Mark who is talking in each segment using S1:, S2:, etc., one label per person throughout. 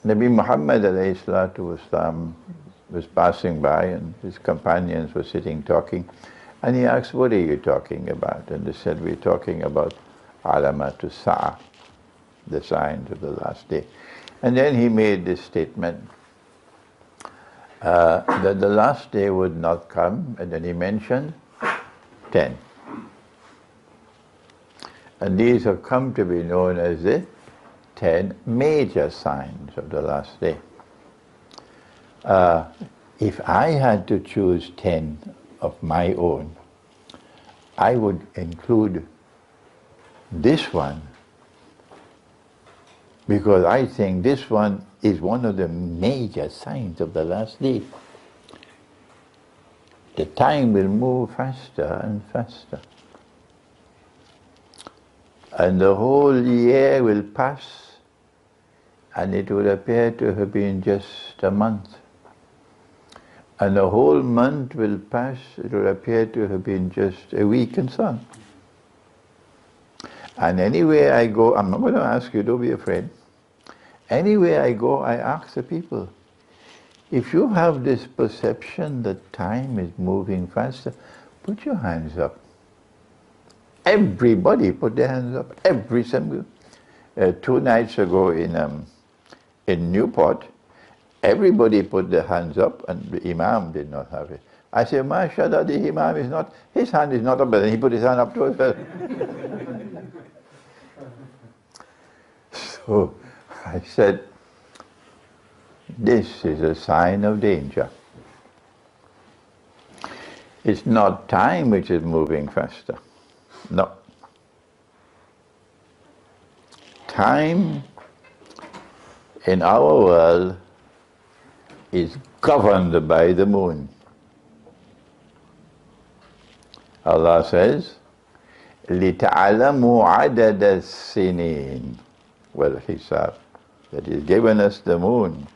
S1: Nabi Muhammad alayhi salatu wasalam was passing by and his companions were sitting talking, and he asked, what are you talking about? And they said, we're talking about alamatu sa'a, the signs of the last day. And then he made this statement that the last day would not come, and then he mentioned 10. And these have come to be known as the 10 major signs of the last day. If I had to choose 10 of my own, I would include this one, because I think this one is one of the major signs of the last day. The time will move faster and faster, and the whole year will pass, and it will appear to have been just a month. And the whole month will pass, it will appear to have been just a week, and so on. And anywhere I go, I'm not going to ask you, don't be afraid. Anywhere I go, I ask the people, if you have this perception that time is moving faster, put your hands up. Everybody put their hands up, every single. 2 nights ago in Newport, everybody put their hands up, and the Imam did not have it. I said, MashaAllah, the Imam is not, his hand is not up, but then he put his hand up to as well. So I said, this is a sign of danger. It's not time which is moving faster. No. Time in our world is governed by the moon. Allah says, لِتَعْلَمُوا عَدَدَ السِّنِينَ وَالْحِسَابِ. That He's given us the moon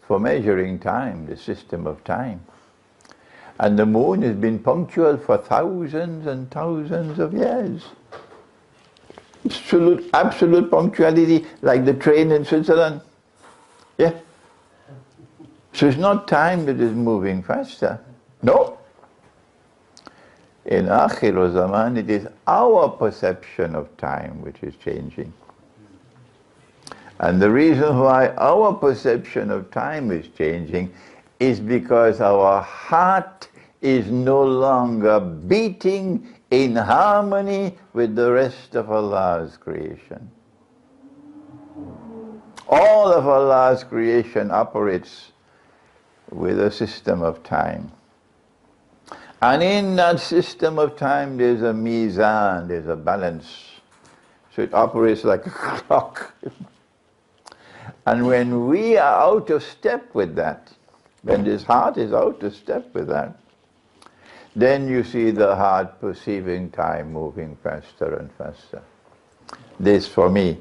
S1: for measuring time, the system of time. And the moon has been punctual for thousands and thousands of years. Absolute punctuality, like the train in Switzerland. Yeah. So it's not time that is moving faster. No. In Akhir Zaman, it is our perception of time which is changing. And the reason why our perception of time is changing is because our heart is no longer beating in harmony with the rest of Allah's creation. All of Allah's creation operates with a system of time. And in that system of time there's a mizan, there's a balance. So it operates like a clock. And when we are out of step with that, when this heart is out of step with that, then you see the heart perceiving time moving faster and faster. This for me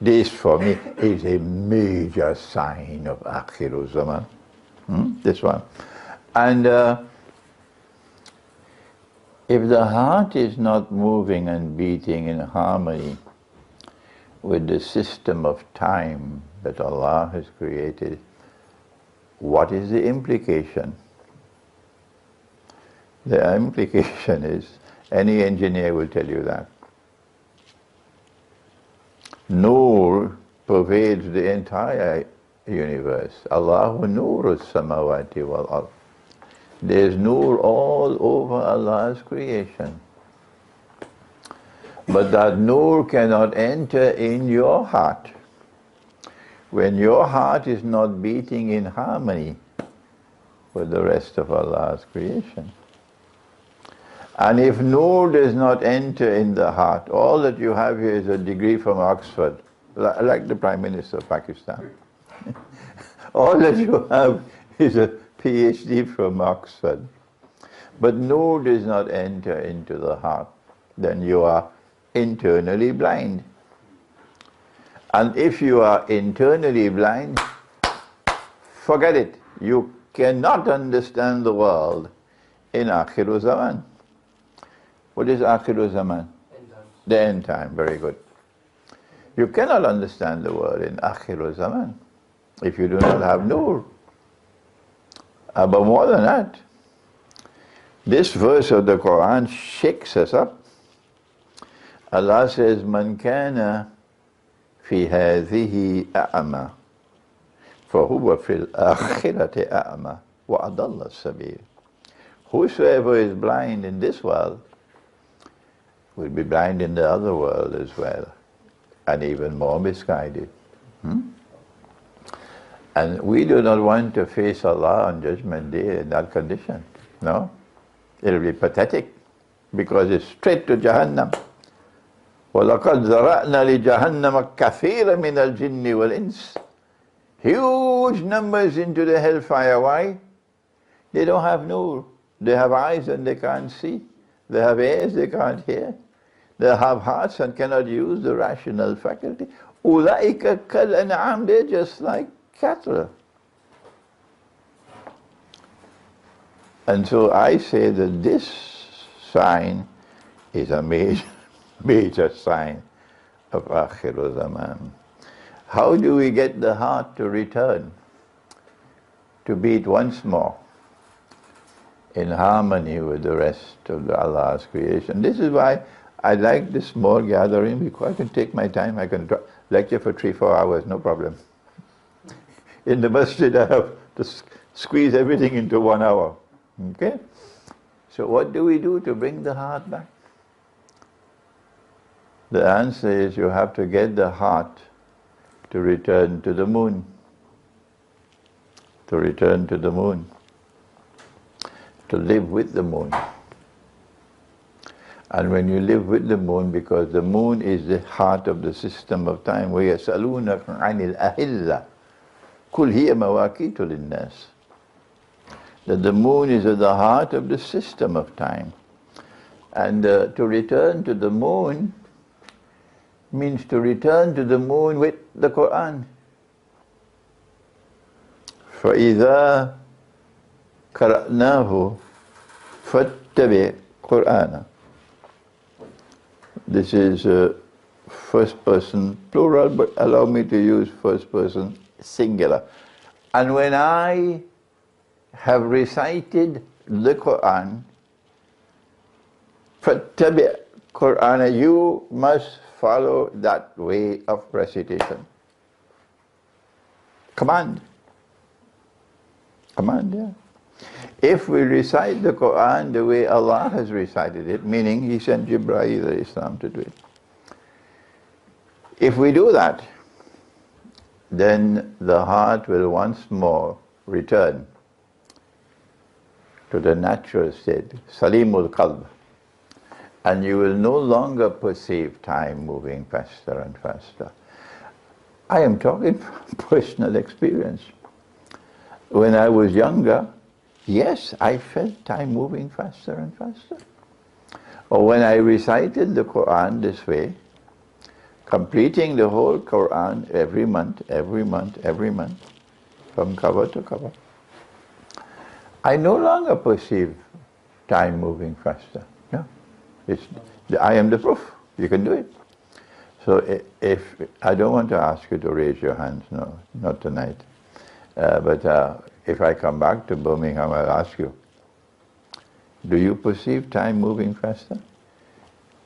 S1: is a major sign of Akhir Zaman. This one. And if the heart is not moving and beating in harmony with the system of time that Allah has created, what is the implication? The implication is, any engineer will tell you that. Noor pervades the entire universe. Allahu Noorus Samawati wal Ard. There's Noor all over Allah's creation. But that Noor cannot enter in your heart when your heart is not beating in harmony with the rest of Allah's creation. And if Noor does not enter in the heart, all that you have here is a degree from Oxford, like the Prime Minister of Pakistan. All that you have is a PhD from Oxford. But Noor does not enter into the heart, then you are internally blind. And if you are internally blind, forget it. You cannot understand the world in Akhir Zaman. What is Akhir Zaman? The end time, very good. You cannot understand the world in Akhir Zaman. if you do not have nur. But more than that, this verse of the Quran shakes us up. Allah says, Man kana fi hadhihi a'ma, fahuwa fil akhirati a'ma, wa adalla sabil. Whosoever is blind in this world will be blind in the other world as well, and even more misguided. And we do not want to face Allah on Judgment Day in that condition. No? It'll be pathetic, because it's straight to Jahannam. وَلَقَدْ ذَرَأْنَا لِجَهَنَّمَ كَثِيرًا مِنَ الْجِنِّ وَالْإِنسِ. Huge numbers into the hellfire. Why? They don't have nur. They have eyes and they can't see. They have ears, they can't hear. They have hearts and cannot use the rational faculty. أُولَئِكَ كَالْأَنْعَامِ. They're just like cattle. And so I say that this sign is a major sign of Akhir Zaman. How do we get the heart to return, to beat once more in harmony with the rest of Allah's creation? This is why I like this small gathering, because I can take my time. I can lecture for 3-4 hours, no problem. In the masjid, I have to squeeze everything into 1 hour. Okay? So what do we do to bring the heart back? The answer is you have to get the heart to return to the moon. To return to the moon. To live with the moon. And when you live with the moon, because the moon is the heart of the system of time, وَيَسْأَلُونَكَ عَنِ الْأَهِلَّةِ قُلْ هِيَ مَوَاقِيتُ لِلنَّاسِ. That the moon is at the heart of the system of time. And to return to the moon means to return to the moon with the Quran. فَإِذَا قَرَأْنَاهُ فَاتَّبِعْ قُرْآنَهُ. This is first person plural, but allow me to use first person singular. And when I have recited the Quran, فَاتَّبِعْ قُرْآنَهُ, you must follow that way of recitation. Command. Command, yeah. If we recite the Quran the way Allah has recited it, meaning He sent Jibreel alayhi salam to do it. If we do that, then the heart will once more return to the natural state, Salimul Qalb. And you will no longer perceive time moving faster and faster. I am talking from personal experience. When I was younger, yes, I felt time moving faster and faster. Or when I recited the Quran this way, completing the whole Quran every month, from cover to cover, I no longer perceive time moving faster. No, I am the proof. You can do it. So if I don't want to ask you to raise your hands, no, not tonight. But if I come back to Birmingham, I'll ask you, do you perceive time moving faster?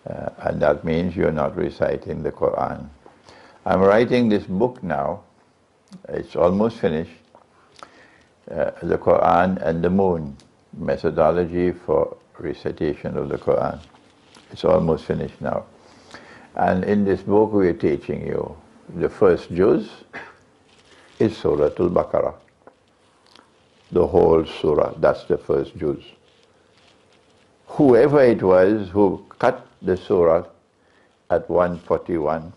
S1: And that means you're not reciting the Quran. I'm writing this book now. It's almost finished. The Quran and the Moon, methodology for recitation of the Quran. It's almost finished now. And in this book we're teaching you the first juz is Surah Al-Baqarah. The whole surah, that's the first juz. Whoever it was who cut the surah at 141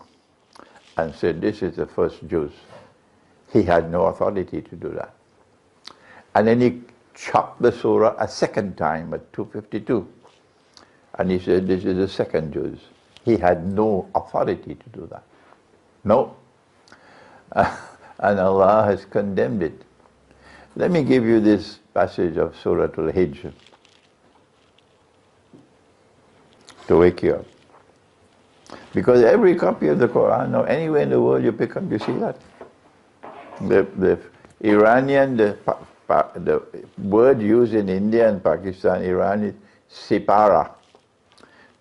S1: and said this is the first juz, he had no authority to do that. And then he chopped the surah a second time at 252. And he said this is the second juz. He had no authority to do that. No. And Allah has condemned it. Let me give you this passage of Surah Al-Hijr to wake you up. Because every copy of the Quran, or anywhere in the world you pick up, you see that. The Iranian, the word used in India and Pakistan, Iran is sipara.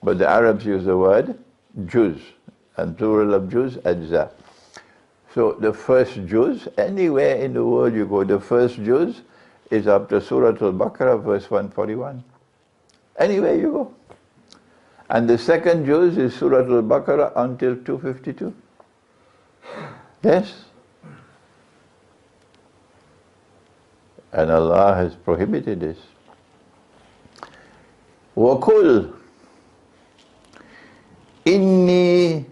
S1: But the Arabs use the word juz, and plural of juz, ajza. So the first juz, anywhere in the world you go, the first juz is up to Surah Al-Baqarah, verse 141. Anywhere you go. And the second juz is Surah Al-Baqarah until 252. Yes. And Allah has prohibited this. وَقُلْ إِنِّي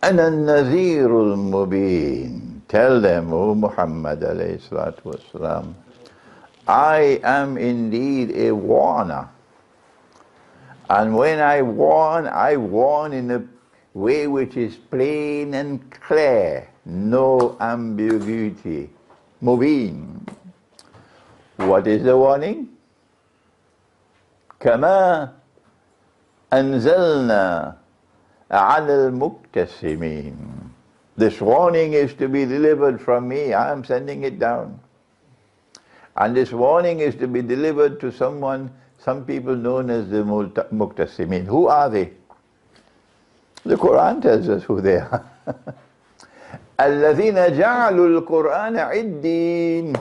S1: أَنَا النَّذِيرُ الْمُبِينُ. Tell them, O Muhammad alayhi salatu wasalam, I am indeed a warner. And when I warn in a way which is plain and clear, no ambiguity. Mubin. What is the warning? كما أنزلنا على المقتسمين. This warning is to be delivered from me. I am sending it down. And this warning is to be delivered to some people known as the Muqtasimin. Who are they? The Quran tells us who they are. الَّذِينَ جَعَلُوا الْقُرْآنَ عِدِّينَ.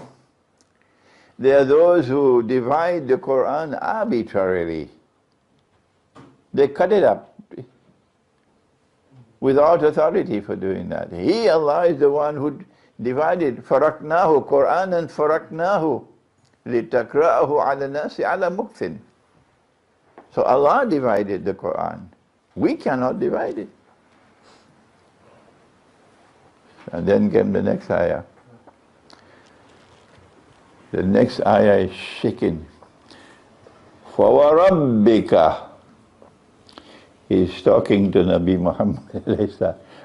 S1: They are those who divide the Quran arbitrarily. They cut it up without authority for doing that. He, Allah, is the one who divided. فَرَقْنَاهُ قُرْآنًا فَرَقْنَاهُ لِتَقْرَأَهُ عَلَى النَّاسِ عَلَى مُكْثٍ. So Allah divided the Quran. We cannot divide it. And then came the next ayah. The next ayah is shaking. فَوَرَبِّكَ. He's talking to Nabi Muhammad.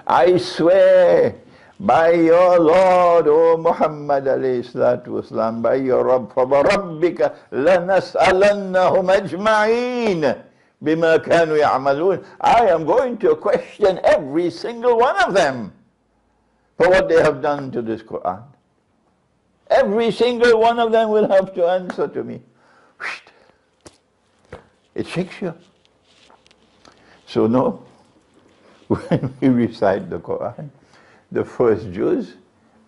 S1: I swear by your Lord, O Muhammad والسلام, by your Rabb, فَوَرَبِّكَ لَنَسْأَلَنَّهُمْ أَجْمَعِينَ بِمَا كَانُوا يَعْمَلُونَ. I am going to question every single one of them for what they have done to this Quran. Every single one of them will have to answer to me. It shakes you. So no, when we recite the Quran, the first juz,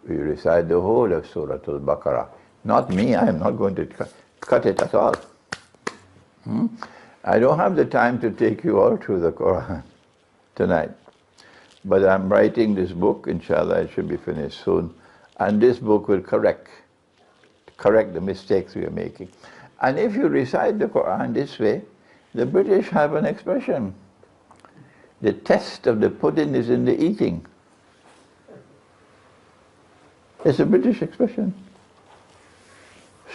S1: we recite the whole of Surah Al-Baqarah. Not me, I am not going to cut it at all. I don't have the time to take you all through the Quran tonight. But I'm writing this book, inshallah it should be finished soon. And this book will correct the mistakes we are making. And if you recite the Quran this way, the British have an expression. The test of the pudding is in the eating. It's a British expression.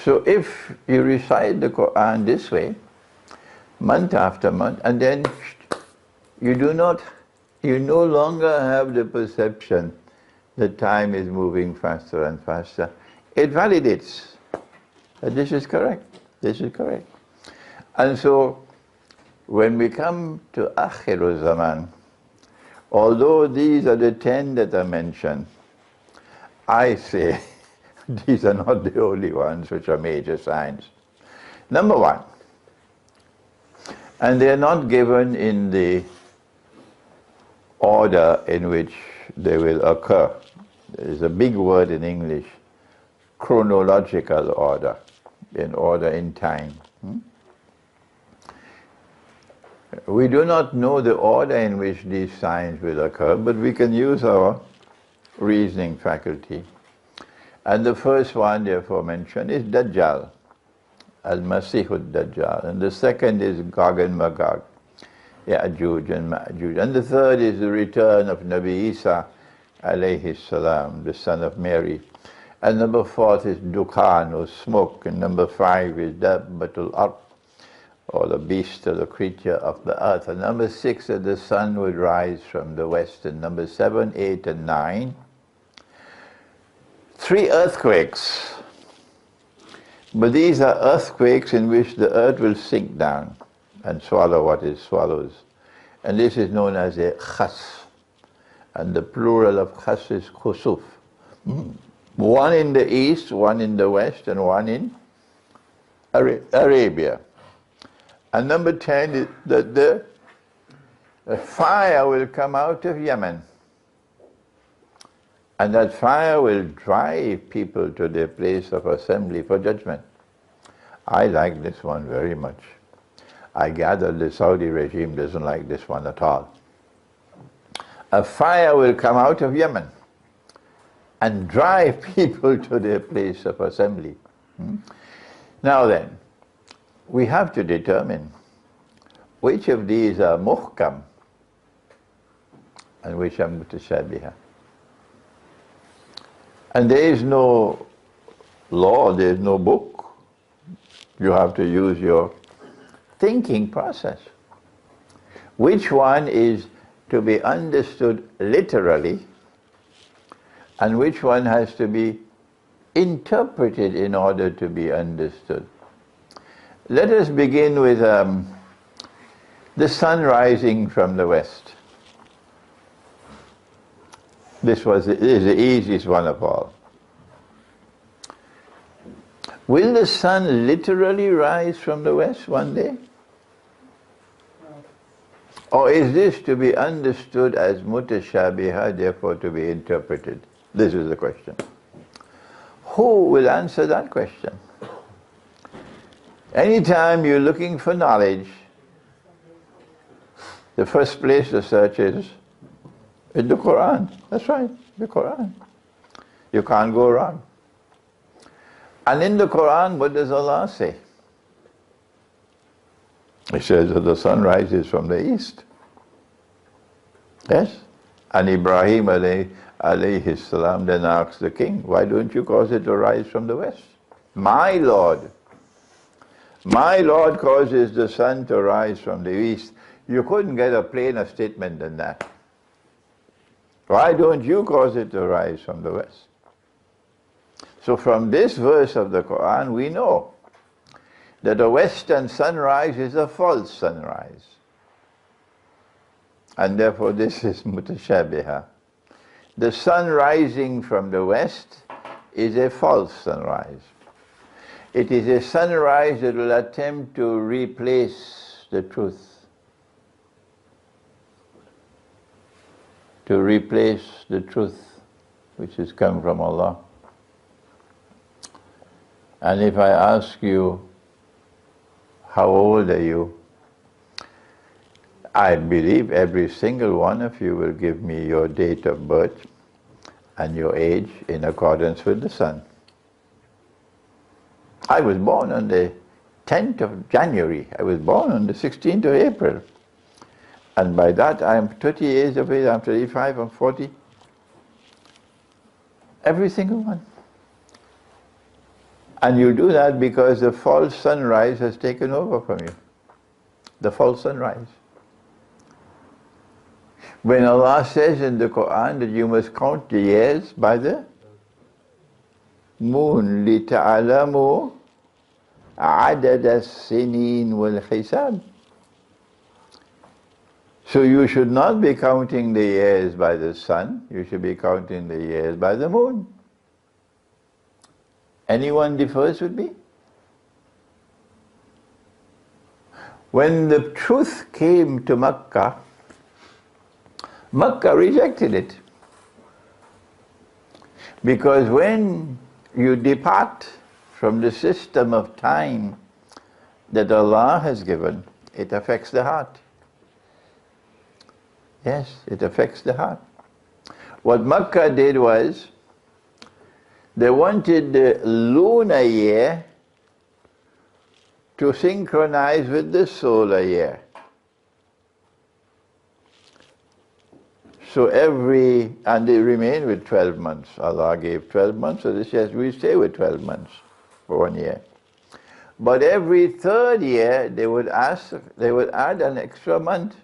S1: So if you recite the Quran this way, month after month, and then you no longer have the perception that time is moving faster and faster. It validates that this is correct, this is correct. And so, when we come to Akhirul Zaman, although these are the 10 that are mentioned, I say these are not the only ones which are major signs. Number one, and they are not given in the order in which they will occur. There is a big word in English, chronological order, in order in time. We do not know the order in which these signs will occur, but we can use our reasoning faculty. And the first one, therefore, mentioned is Dajjal, Al-Masihud Dajjal. And the second is Gog and Magog, Ya'juj and Ma'juj. And the third is the return of Nabi Isa, alayhi salam, the son of Mary. And number fourth is Dukhan, or smoke. And number five is Dabbatul Ard, or the beast or the creature of the earth. And number six, that the sun would rise from the west. And number 7, 8, and 9, 3 earthquakes. But these are earthquakes in which the earth will sink down and swallow what it swallows. And this is known as a khas. And the plural of khas is khusuf. One in the east, one in the west, and one in Arabia. And number 10 is that the fire will come out of Yemen. And that fire will drive people to their place of assembly for judgment. I like this one very much. I gather the Saudi regime doesn't like this one at all. A fire will come out of Yemen and drive people to their place of assembly. Now then, we have to determine which of these are muhkam and which are mutashabiha. And there is no law, there is no book. You have to use your thinking process. Which one is to be understood literally and which one has to be interpreted in order to be understood? Let us begin with the sun rising from the west. This is the easiest one of all. Will the sun literally rise from the west one day? Or is this to be understood as mutashabiha, therefore to be interpreted? This is the question. Who will answer that question? Anytime you're looking for knowledge, the first place to search is in the Quran. That's right, the Quran. You can't go wrong. And in the Quran, what does Allah say? He says that the sun rises from the east. Yes? And Ibrahim alayhi salam then asked the king, why don't you cause it to rise from the west? My Lord causes the sun to rise from the east. You couldn't get a plainer statement than that. Why don't you cause it to rise from the west? So from this verse of the Quran, we know that the western sunrise is a false sunrise. And therefore this is mutashabiha. The sun rising from the west is a false sunrise. It is a sunrise that will attempt to replace the truth. To replace the truth which has come from Allah. And if I ask you, how old are you? I believe every single one of you will give me your date of birth and your age in accordance with the sun. I was born on the 10th of January. I was born on the 16th of April. And by that I am 30 years of age, I'm 35, I'm 40. Every single one. And you do that because the false sunrise has taken over from you. The false sunrise. When Allah says in the Quran that you must count the years by the moon, لِتَعْلَمُوا عَدَدَ السِّنِينَ وَالْحِسَابِ. So you should not be counting the years by the sun, you should be counting the years by the moon. Anyone differs with me? When the truth came to Makkah, Makkah rejected it. Because when you depart from the system of time that Allah has given, it affects the heart. Yes, it affects the heart. What Makkah did was, they wanted the lunar year to synchronize with the solar year. So and they remained with 12 months. Allah gave 12 months, so they says we stay with 12 months for 1 year. But every third year they would add an extra month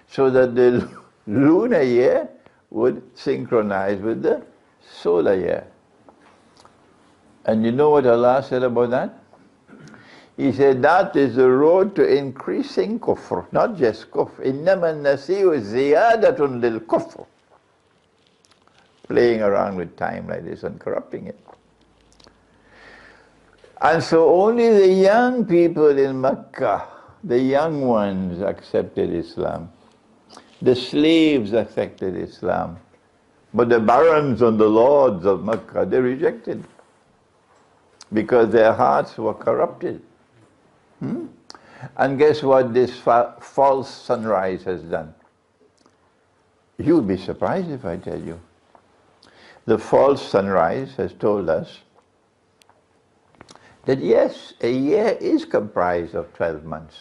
S1: so that the lunar year would synchronize with the solar year. And you know what Allah said about that? He said that is the road to increasing kufr, not just kufr. إِنَّمَا النَّسِيُّ زِيَادَةٌ لِلْكُفْرِ. playing around with time like this and corrupting it. And so only the young people in Mecca, the young ones, accepted Islam. The slaves accepted Islam. But the barons and the lords of Mecca, they rejected, because their hearts were corrupted. And guess what this false sunrise has done? You'll be surprised if I tell you. The false sunrise has told us that yes, a year is comprised of 12 months.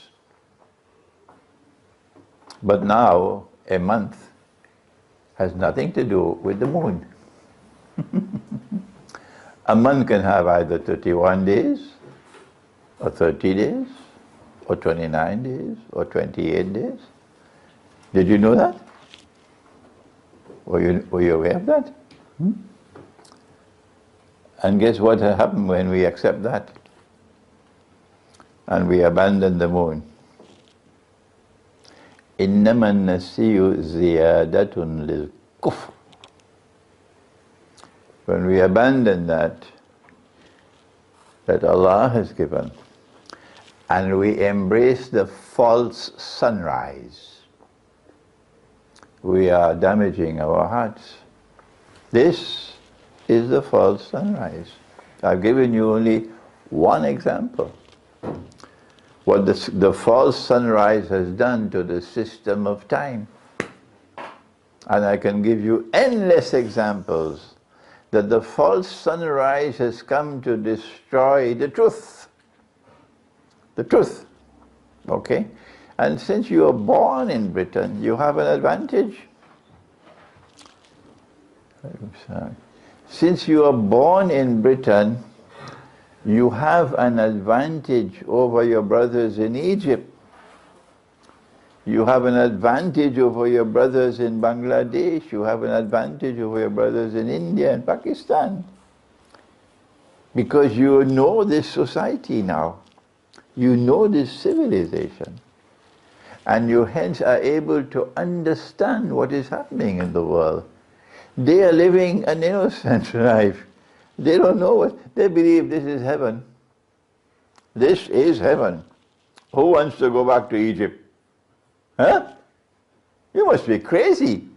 S1: But now a month has nothing to do with the moon. A month can have either 31 days, or 30 days, or 29 days, or 28 days. Did you know that? Were you aware of that? And guess what happened when we accept that? And we abandon the moon. إِنَّمَا النَّسِيُّ زِيَادَةٌ لِلْكُفْرِ. When we abandon that Allah has given, and we embrace the false sunrise, we are damaging our hearts. This is the false sunrise. I've given you only one example. What the false sunrise has done to the system of time. And I can give you endless examples that the false sunrise has come to destroy the truth. The truth. Okay? And since you are born in Britain, you have an advantage. Since you are born in Britain, you have an advantage over your brothers in Egypt. You have an advantage over your brothers in Bangladesh. You have an advantage over your brothers in India and Pakistan. Because you know this society now. You know this civilization. And you hence are able to understand what is happening in the world. They are living an innocent life. They don't know what, they believe this is heaven. This is heaven. Who wants to go back to Egypt? Huh? You must be crazy.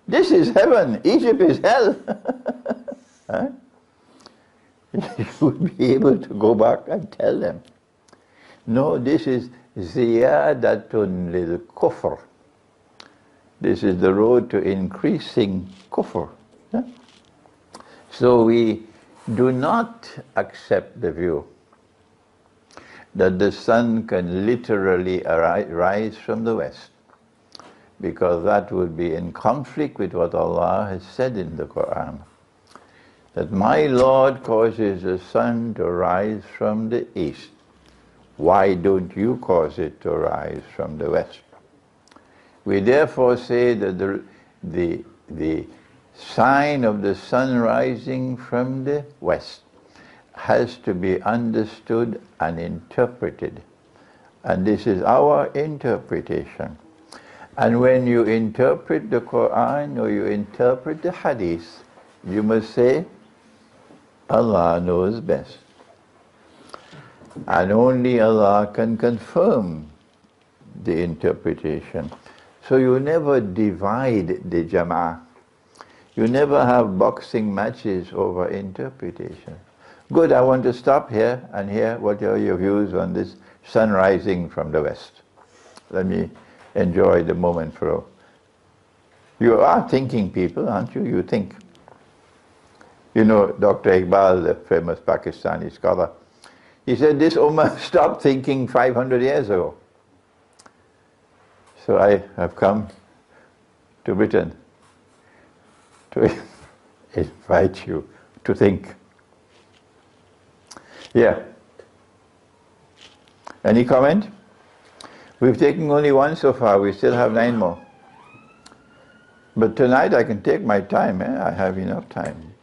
S1: This is heaven, Egypt is hell. Huh? You would be able to go back and tell them. No, this is ziyadatun lil kufr. This is the road to increasing kufr. Huh? So we do not accept the view that the sun can literally rise from the west, because that would be in conflict with what Allah has said in the Quran, that my Lord causes the sun to rise from the east. Why don't you cause it to rise from the west? We therefore say that the sign of the sun rising from the west has to be understood and interpreted. And this is our interpretation. And when you interpret the Quran or you interpret the Hadith, you must say, Allah knows best. And only Allah can confirm the interpretation. So you never divide the Jama'ah. You never have boxing matches over interpretation. Good, I want to stop here and hear what are your views on this sun rising from the west. Let me enjoy the moment for... You are thinking people, aren't you? You think. You know, Dr. Iqbal, the famous Pakistani scholar, he said this Ummah stopped thinking 500 years ago. So I have come to Britain to invite you to think. Yeah. Any comment? We've taken only one so far, we still have 9 more. But tonight I can take my time, I have enough time.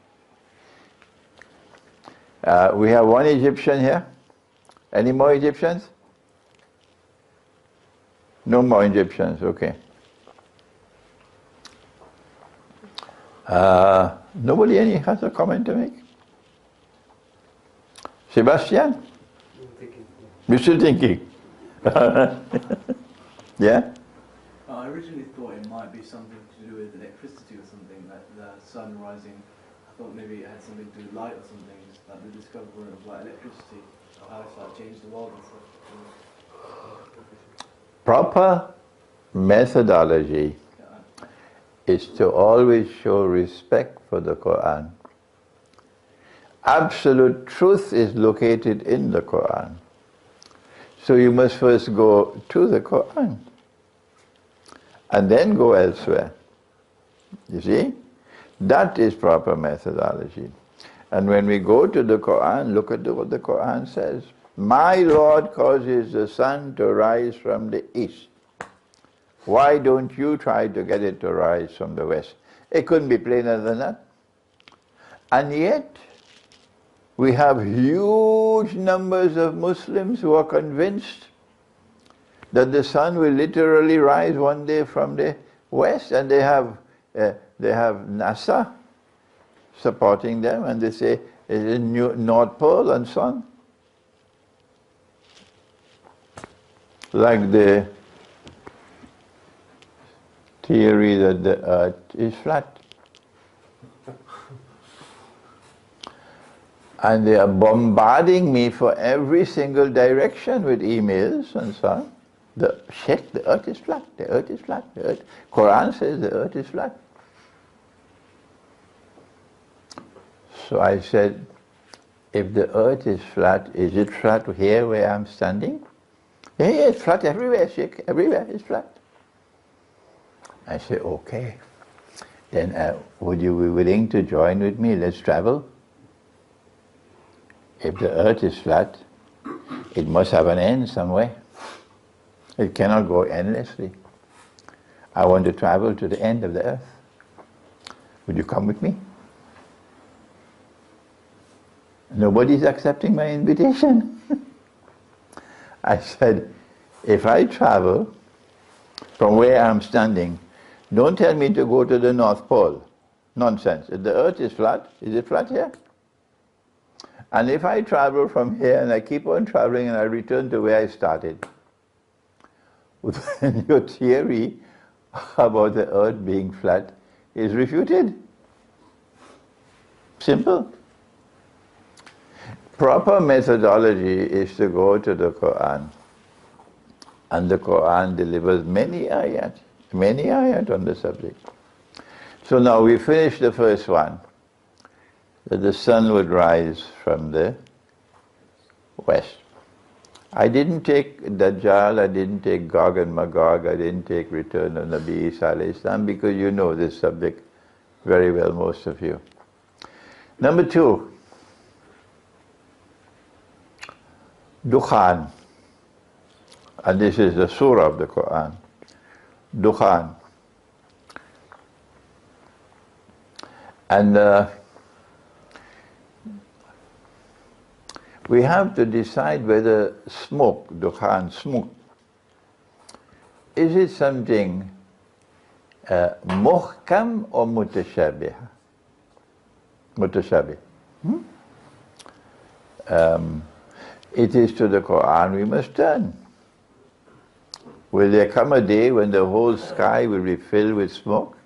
S1: We have one Egyptian here. Any more Egyptians? No more Egyptians, okay. Nobody any has a comment to make? Sebastian? You're still thinking? Yeah?
S2: I originally thought it might be something to do with electricity or something, like the sun rising. I thought maybe it had something to do with light or something, like the discovery of like electricity, or how it's like changed the world and stuff.
S1: Proper methodology is to always show respect for the Quran. Absolute truth is located in the Quran. So you must first go to the Quran and then go elsewhere. You see? That is proper methodology. And when we go to the Quran, look at what the Quran says. My Lord causes the sun to rise from the east. Why don't you try to get it to rise from the west? It couldn't be plainer than that. And yet, we have huge numbers of Muslims who are convinced that the sun will literally rise one day from the west, and they have NASA supporting them, and they say it's a North Pole and so on. Like the theory that the earth is flat. And they are bombarding me for every single direction with emails and so on. Check, the earth is flat, the earth is flat, the earth. Quran says the earth is flat. So I said, if the earth is flat, is it flat here where I'm standing? Yeah, it's flat everywhere, Sheikh, everywhere it's flat. I said, okay. Then would you be willing to join with me? Let's travel. If the earth is flat, it must have an end somewhere. It cannot go endlessly. I want to travel to the end of the earth. Would you come with me? Nobody's accepting my invitation. I said, if I travel from where I'm standing, don't tell me to go to the North Pole. Nonsense. If the earth is flat, is it flat here? And if I travel from here and I keep on traveling and I return to where I started, then your theory about the earth being flat is refuted. Simple. Proper methodology is to go to the Quran. And the Quran delivers many ayat on the subject. So now we finished the first one, that the sun would rise from the west. I didn't take Dajjal, I didn't take Gog and Magog, I didn't take Return of Nabi Isa alayhi salam, because you know this subject very well, most of you. Number two, Dukhan. And this is the surah of the Quran. Dukhan. And we have to decide whether smoke, Dukhan, smoke, is it something muhkam or mutashabih? Mutashabih. It is to the Quran we must turn. Will there come a day when the whole sky will be filled with smoke?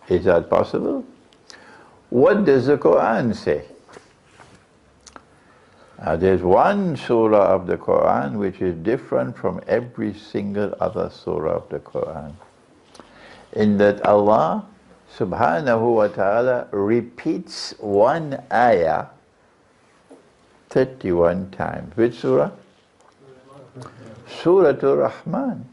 S1: Is that possible? What does the Quran say? There's one surah of the Quran which is different from every single other surah of the Quran, in that Allah subhanahu wa ta'ala repeats one ayah 31 times. Which surah? Surah Ar-Rahman.